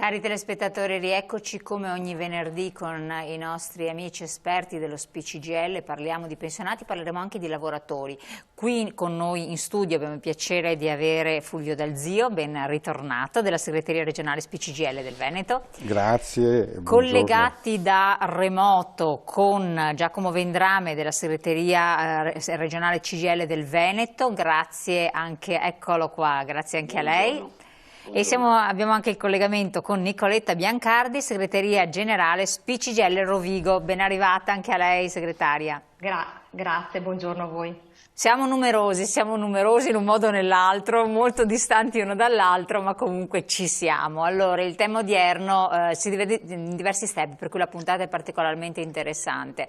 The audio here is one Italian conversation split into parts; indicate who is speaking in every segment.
Speaker 1: Cari telespettatori, rieccoci come ogni venerdì con i nostri amici esperti dello SPCGL. Parliamo di pensionati, parleremo anche di lavoratori. Qui con noi in studio abbiamo il piacere di avere Fulvio Dalzio, ben ritornato, della segreteria regionale SPCGL del Veneto.
Speaker 2: Grazie.
Speaker 1: Collegati da remoto con Giacomo Vendrame della segreteria regionale CGL del Veneto. Grazie anche, eccolo qua, grazie anche a lei. E abbiamo anche il collegamento con Nicoletta Biancardi, segreteria generale SPCGL Rovigo. Ben arrivata anche a lei, segretaria.
Speaker 3: Grazie, buongiorno a voi.
Speaker 1: Siamo numerosi in un modo o nell'altro, molto distanti uno dall'altro, ma comunque ci siamo. Allora, il tema odierno si divide in diversi step, per cui la puntata è particolarmente interessante.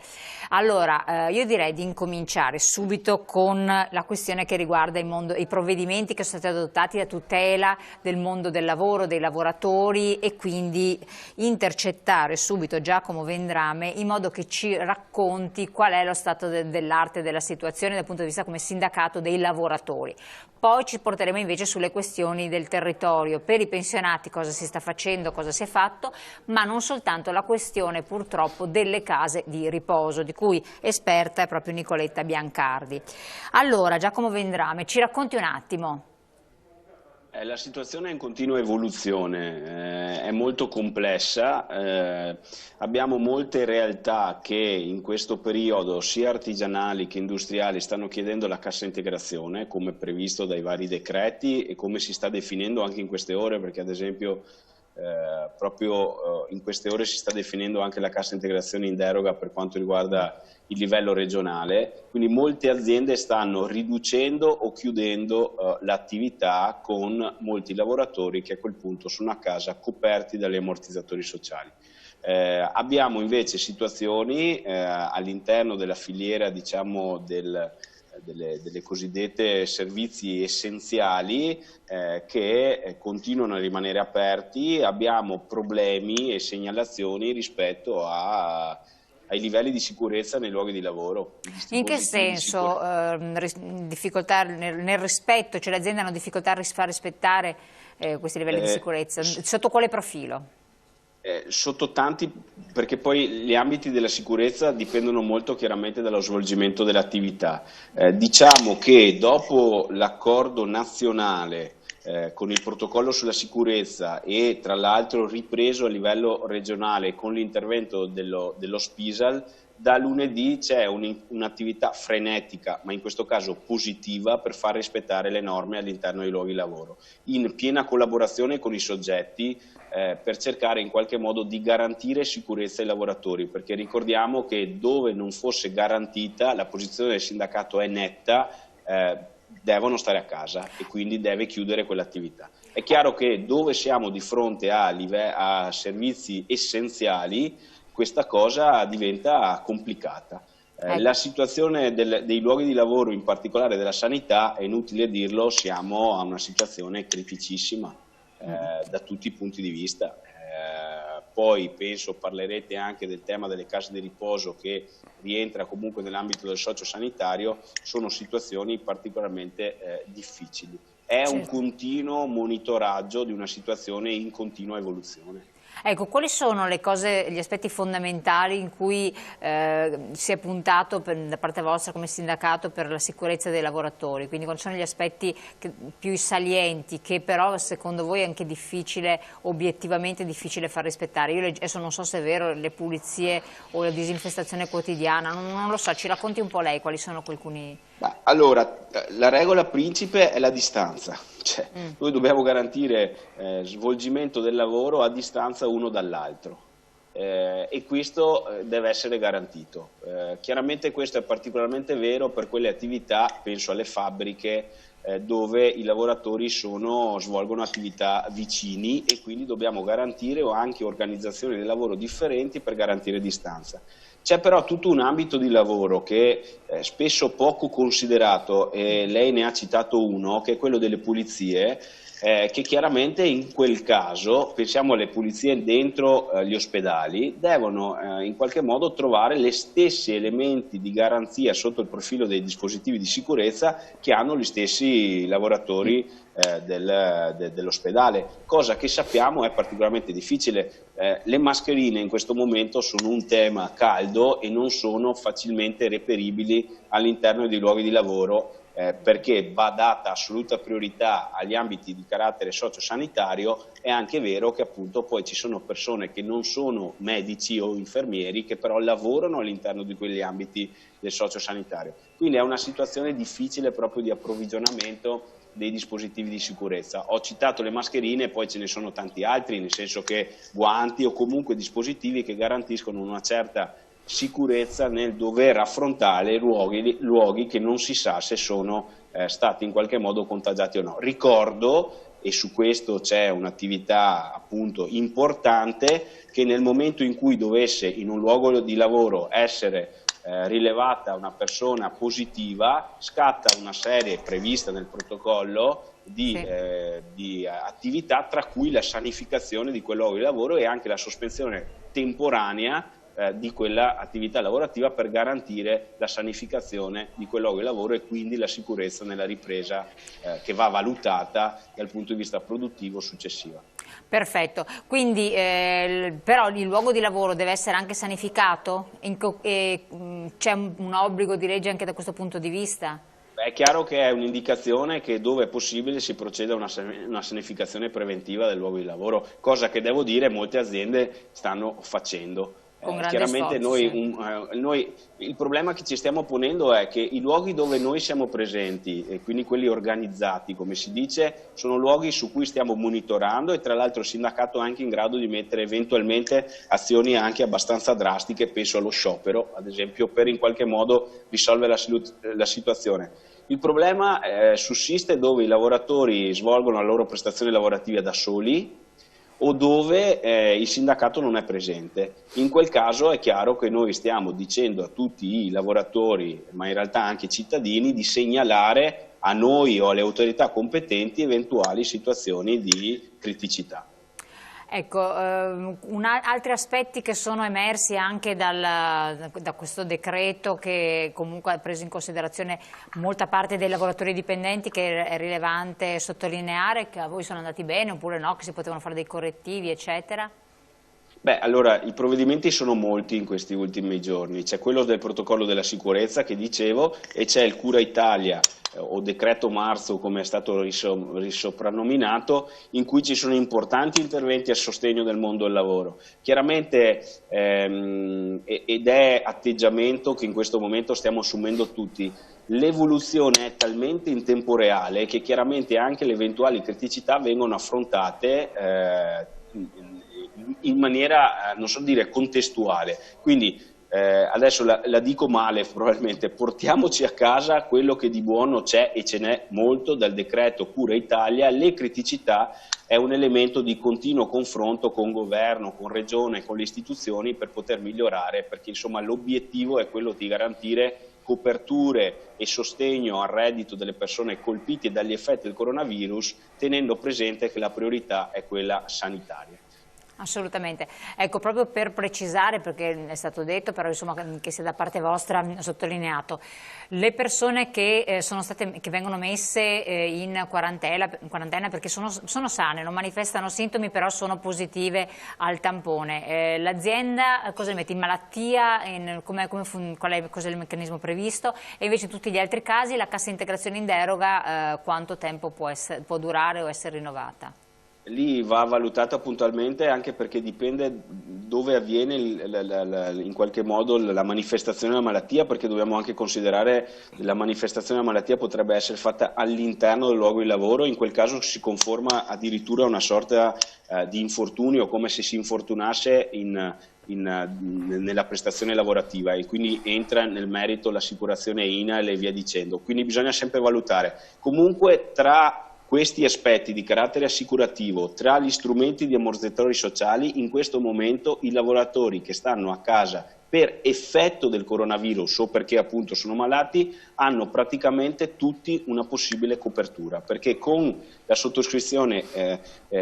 Speaker 1: Allora, io direi di incominciare subito con la questione che riguarda i provvedimenti che sono stati adottati a tutela del mondo del lavoro, dei lavoratori, e quindi intercettare subito Giacomo Vendrame in modo che ci racconti qual è lo stato dell'arte della situazione dal punto di vista come sindacato dei lavoratori. Poi ci porteremo invece sulle questioni del territorio, per i pensionati cosa si sta facendo, cosa si è fatto, ma non soltanto la questione purtroppo delle case di riposo, di cui esperta è proprio Nicoletta Biancardi. Allora, Giacomo Vendrame, ci racconti un attimo.
Speaker 4: La situazione è in continua evoluzione, è molto complessa, abbiamo molte realtà che in questo periodo sia artigianali che industriali stanno chiedendo la cassa integrazione come previsto dai vari decreti e come si sta definendo anche in queste ore, perché ad esempio proprio in queste ore si sta definendo anche la cassa integrazione in deroga per quanto riguarda il livello regionale, quindi molte aziende stanno riducendo o chiudendo l'attività con molti lavoratori che a quel punto sono a casa coperti dagli ammortizzatori sociali. Abbiamo invece situazioni all'interno della filiera, diciamo, delle cosiddette servizi essenziali che continuano a rimanere aperti. Abbiamo problemi e segnalazioni rispetto ai livelli di sicurezza nei luoghi di lavoro.
Speaker 1: In che senso? Difficoltà nel rispetto, cioè le aziende hanno difficoltà a far rispettare questi livelli di sicurezza? Sotto quale profilo?
Speaker 4: Sotto tanti, perché poi gli ambiti della sicurezza dipendono molto chiaramente dallo svolgimento dell'attività. Diciamo che dopo l'accordo nazionale con il protocollo sulla sicurezza e tra l'altro ripreso a livello regionale con l'intervento dello SPISAL, da lunedì c'è un'attività frenetica, ma in questo caso positiva, per far rispettare le norme all'interno dei luoghi di lavoro, in piena collaborazione con i soggetti per cercare in qualche modo di garantire sicurezza ai lavoratori, perché ricordiamo che dove non fosse garantita la posizione del sindacato è netta, devono stare a casa e quindi deve chiudere quell'attività. È chiaro che dove siamo di fronte a servizi essenziali, questa cosa diventa complicata. La situazione dei luoghi di lavoro, in particolare della sanità, è inutile dirlo, siamo a una situazione criticissima da tutti i punti di vista. Poi penso parlerete anche del tema delle case di riposo, che rientra comunque nell'ambito del sociosanitario. Sono situazioni particolarmente difficili. È un continuo monitoraggio di una situazione in continua evoluzione.
Speaker 1: Ecco, quali sono gli aspetti fondamentali in cui si è puntato da parte vostra come sindacato per la sicurezza dei lavoratori? Quindi quali sono gli aspetti più salienti che però secondo voi è anche difficile, obiettivamente difficile far rispettare? Io adesso non so se è vero, le pulizie o la disinfestazione quotidiana, non lo so, ci racconti un po' lei quali sono alcuni...
Speaker 4: Allora, la regola principe è la distanza, cioè noi dobbiamo garantire svolgimento del lavoro a distanza uno dall'altro e questo deve essere garantito. Chiaramente questo è particolarmente vero per quelle attività, penso alle fabbriche, dove i lavoratori svolgono attività vicini e quindi dobbiamo garantire anche organizzazioni del lavoro differenti per garantire distanza. C'è però tutto un ambito di lavoro che è spesso poco considerato, e lei ne ha citato uno, che è quello delle pulizie, che chiaramente in quel caso, pensiamo alle pulizie dentro gli ospedali, devono in qualche modo trovare gli stessi elementi di garanzia sotto il profilo dei dispositivi di sicurezza che hanno gli stessi lavoratori dell'ospedale, cosa che sappiamo è particolarmente difficile. Le mascherine in questo momento sono un tema caldo e non sono facilmente reperibili all'interno dei luoghi di lavoro, perché va data assoluta priorità agli ambiti di carattere sociosanitario. È anche vero che appunto poi ci sono persone che non sono medici o infermieri che però lavorano all'interno di quegli ambiti del sociosanitario. Quindi è una situazione difficile proprio di approvvigionamento dei dispositivi di sicurezza. Ho citato le mascherine, poi ce ne sono tanti altri, nel senso che guanti o comunque dispositivi che garantiscono una certa sicurezza nel dover affrontare luoghi che non si sa se sono stati in qualche modo contagiati o no. Ricordo, e su questo c'è un'attività appunto importante, che nel momento in cui dovesse in un luogo di lavoro essere rilevata una persona positiva, scatta una serie prevista nel protocollo di attività, tra cui la sanificazione di quel luogo di lavoro e anche la sospensione temporanea di quella attività lavorativa per garantire la sanificazione di quel luogo di lavoro e quindi la sicurezza nella ripresa che va valutata dal punto di vista produttivo successiva.
Speaker 1: Perfetto, quindi però il luogo di lavoro deve essere anche sanificato? C'è un obbligo di legge anche da questo punto di vista?
Speaker 4: È chiaro che è un'indicazione che dove è possibile si proceda a una sanificazione preventiva del luogo di lavoro, cosa che devo dire molte aziende stanno facendo. Chiaramente noi il problema che ci stiamo ponendo è che i luoghi dove noi siamo presenti, e quindi quelli organizzati come si dice, sono luoghi su cui stiamo monitorando e tra l'altro il sindacato è anche in grado di mettere eventualmente azioni anche abbastanza drastiche, penso allo sciopero ad esempio, per in qualche modo risolvere la situazione. Il problema sussiste dove i lavoratori svolgono la loro prestazione lavorativa da soli o dove il sindacato non è presente. In quel caso è chiaro che noi stiamo dicendo a tutti i lavoratori, ma in realtà anche ai cittadini, di segnalare a noi o alle autorità competenti eventuali situazioni di criticità.
Speaker 1: Ecco, altri aspetti che sono emersi anche da questo decreto, che comunque ha preso in considerazione molta parte dei lavoratori dipendenti, che è rilevante sottolineare, che a voi sono andati bene oppure no, che si potevano fare dei correttivi eccetera?
Speaker 4: Beh, allora, i provvedimenti sono molti in questi ultimi giorni, c'è quello del protocollo della sicurezza che dicevo e c'è il Cura Italia o decreto marzo come è stato risoprannominato, in cui ci sono importanti interventi a sostegno del mondo del lavoro. Chiaramente ed è atteggiamento che in questo momento stiamo assumendo tutti. L'evoluzione è talmente in tempo reale che chiaramente anche le eventuali criticità vengono affrontate in maniera, non so dire, contestuale. Quindi adesso la dico male probabilmente, portiamoci a casa quello che di buono c'è e ce n'è molto dal decreto Cura Italia. Le criticità è un elemento di continuo confronto con governo, con regione, con le istituzioni per poter migliorare, perché insomma l'obiettivo è quello di garantire coperture e sostegno al reddito delle persone colpite dagli effetti del coronavirus, tenendo presente che la priorità è quella sanitaria.
Speaker 1: Assolutamente. Ecco, proprio per precisare, perché è stato detto, però insomma che sia da parte vostra sottolineato, le persone che vengono messe in quarantena perché sono sane, non manifestano sintomi, però sono positive al tampone. L'azienda cosa le mette? In malattia? Cos'è il meccanismo previsto? E invece tutti gli altri casi la cassa integrazione in deroga quanto tempo può durare o essere rinnovata?
Speaker 4: Lì va valutata puntualmente, anche perché dipende dove avviene in qualche modo la manifestazione della malattia, perché dobbiamo anche considerare la manifestazione della malattia potrebbe essere fatta all'interno del luogo di lavoro, in quel caso si conforma addirittura a una sorta di infortunio, come se si infortunasse nella prestazione lavorativa, e quindi entra nel merito l'assicurazione INAIL e via dicendo. Quindi bisogna sempre valutare. Comunque tra questi aspetti di carattere assicurativo, tra gli strumenti di ammortizzatori sociali, in questo momento i lavoratori che stanno a casa per effetto del coronavirus o perché appunto sono malati, hanno praticamente tutti una possibile copertura, perché con la sottoscrizione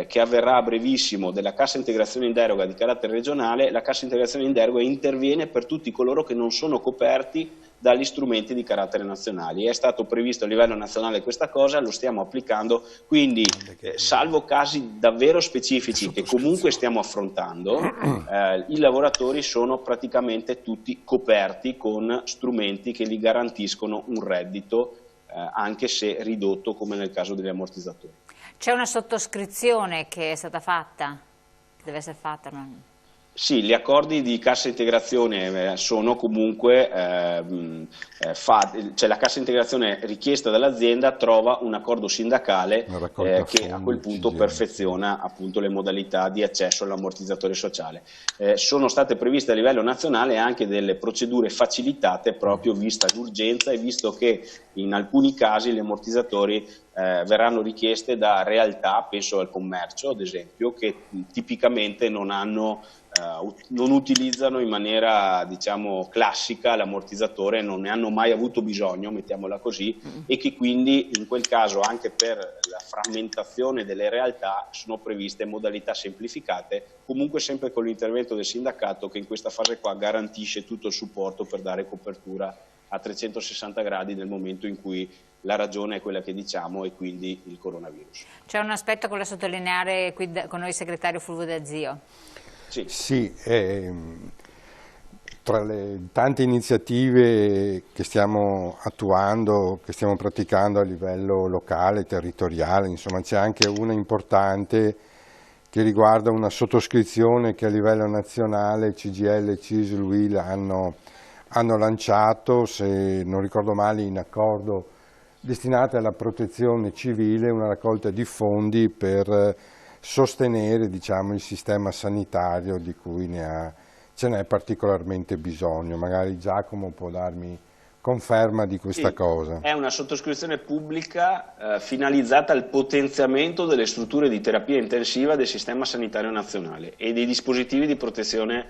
Speaker 4: che avverrà a brevissimo della cassa integrazione in deroga di carattere regionale, la cassa integrazione in deroga interviene per tutti coloro che non sono coperti dagli strumenti di carattere nazionali. È stato previsto a livello nazionale questa cosa, lo stiamo applicando, quindi salvo casi davvero specifici che comunque stiamo affrontando, i lavoratori sono praticamente tutti coperti con strumenti che gli garantiscono un reddito anche se ridotto, come nel caso degli ammortizzatori.
Speaker 1: C'è una sottoscrizione che è stata fatta? Che deve essere fatta?
Speaker 4: Sì, gli accordi di cassa integrazione sono comunque, cioè la cassa integrazione richiesta dall'azienda trova un accordo sindacale che a quel punto perfeziona appunto le modalità di accesso all'ammortizzatore sociale. Sono state previste a livello nazionale anche delle procedure facilitate proprio vista l'urgenza e visto che in alcuni casi gli ammortizzatori verranno richieste da realtà, penso al commercio ad esempio, che tipicamente non utilizzano in maniera diciamo classica l'ammortizzatore, non ne hanno mai avuto bisogno, mettiamola così, e che quindi in quel caso anche per la frammentazione delle realtà sono previste modalità semplificate, comunque sempre con l'intervento del sindacato che in questa fase qua garantisce tutto il supporto per dare copertura a 360 gradi nel momento in cui la ragione è quella che diciamo e quindi il coronavirus.
Speaker 1: C'è un aspetto che voglio sottolineare qui con noi il segretario Fulvio De Zio.
Speaker 2: Sì, tra le tante iniziative che stiamo attuando, che stiamo praticando a livello locale, territoriale, insomma c'è anche una importante che riguarda una sottoscrizione che a livello nazionale CGIL, CISL, UIL hanno lanciato, se non ricordo male in accordo, destinate alla protezione civile, una raccolta di fondi per sostenere diciamo, il sistema sanitario di cui ce n'è particolarmente bisogno. Magari Giacomo può darmi conferma di questa cosa.
Speaker 4: È una sottoscrizione pubblica finalizzata al potenziamento delle strutture di terapia intensiva del sistema sanitario nazionale e dei dispositivi di protezione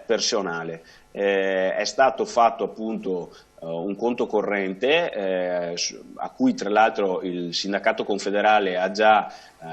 Speaker 4: personale. È stato fatto appunto un conto corrente a cui tra l'altro il sindacato confederale ha già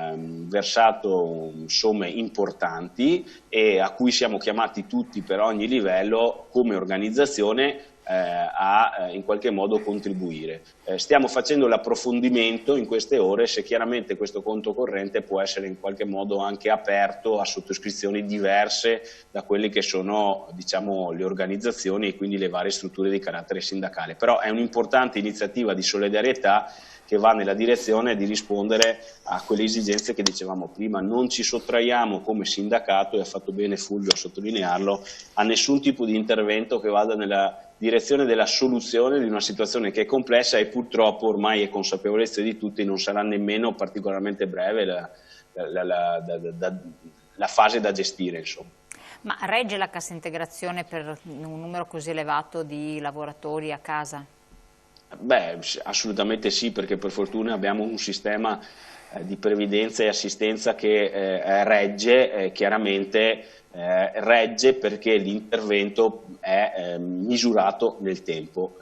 Speaker 4: versato somme importanti e a cui siamo chiamati tutti per ogni livello come organizzazione a in qualche modo contribuire. Stiamo facendo l'approfondimento in queste ore se chiaramente questo conto corrente può essere in qualche modo anche aperto a sottoscrizioni diverse da quelle che sono diciamo, le organizzazioni e quindi le varie strutture di carattere sindacale. Però è un'importante iniziativa di solidarietà che va nella direzione di rispondere a quelle esigenze che dicevamo prima. Non ci sottraiamo come sindacato, e ha fatto bene Fulvio a sottolinearlo, a nessun tipo di intervento che vada nella direzione della soluzione di una situazione che è complessa e purtroppo ormai è consapevolezza di tutti, non sarà nemmeno particolarmente breve la fase da gestire. Insomma.
Speaker 1: Ma regge la cassa integrazione per un numero così elevato di lavoratori a casa?
Speaker 4: Beh, assolutamente sì, perché per fortuna abbiamo un sistema di previdenza e assistenza che regge, chiaramente regge perché l'intervento è misurato nel tempo.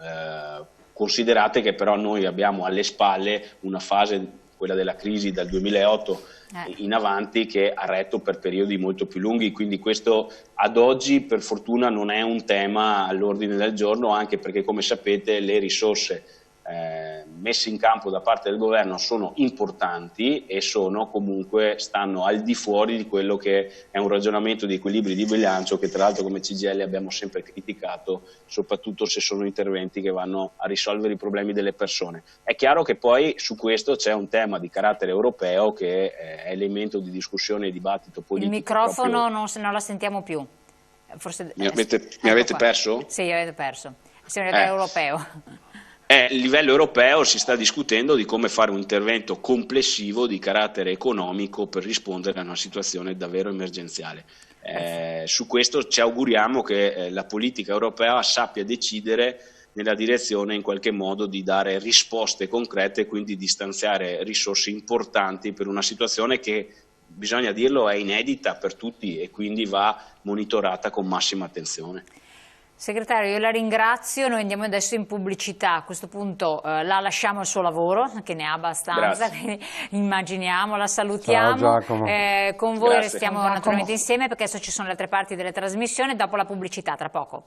Speaker 4: Considerate che però noi abbiamo alle spalle una fase, quella della crisi dal 2008 in avanti, che ha retto per periodi molto più lunghi, quindi questo ad oggi per fortuna non è un tema all'ordine del giorno, anche perché come sapete le risorse messe in campo da parte del governo sono importanti e stanno al di fuori di quello che è un ragionamento di equilibri di bilancio che tra l'altro come CGIL abbiamo sempre criticato, soprattutto se sono interventi che vanno a risolvere i problemi delle persone. È chiaro che poi su questo c'è un tema di carattere europeo che è elemento di discussione e dibattito politico.
Speaker 1: Il microfono non la sentiamo più. Forse,
Speaker 4: mi avete perso?
Speaker 1: Sì, avete perso. Siamo a livello europeo.
Speaker 4: A livello europeo si sta discutendo di come fare un intervento complessivo di carattere economico per rispondere a una situazione davvero emergenziale. Su questo ci auguriamo che la politica europea sappia decidere nella direzione in qualche modo di dare risposte concrete e quindi di stanziare risorse importanti per una situazione che, bisogna dirlo, è inedita per tutti e quindi va monitorata con massima attenzione.
Speaker 1: Segretario, io la ringrazio, noi andiamo adesso in pubblicità, a questo punto la lasciamo al suo lavoro, che ne ha abbastanza, quindi immaginiamo, la salutiamo,
Speaker 2: Ciao, Giacomo.
Speaker 1: Con voi
Speaker 4: Grazie.
Speaker 1: restiamo naturalmente insieme perché adesso ci sono le altre parti della trasmissione, dopo la pubblicità, tra poco.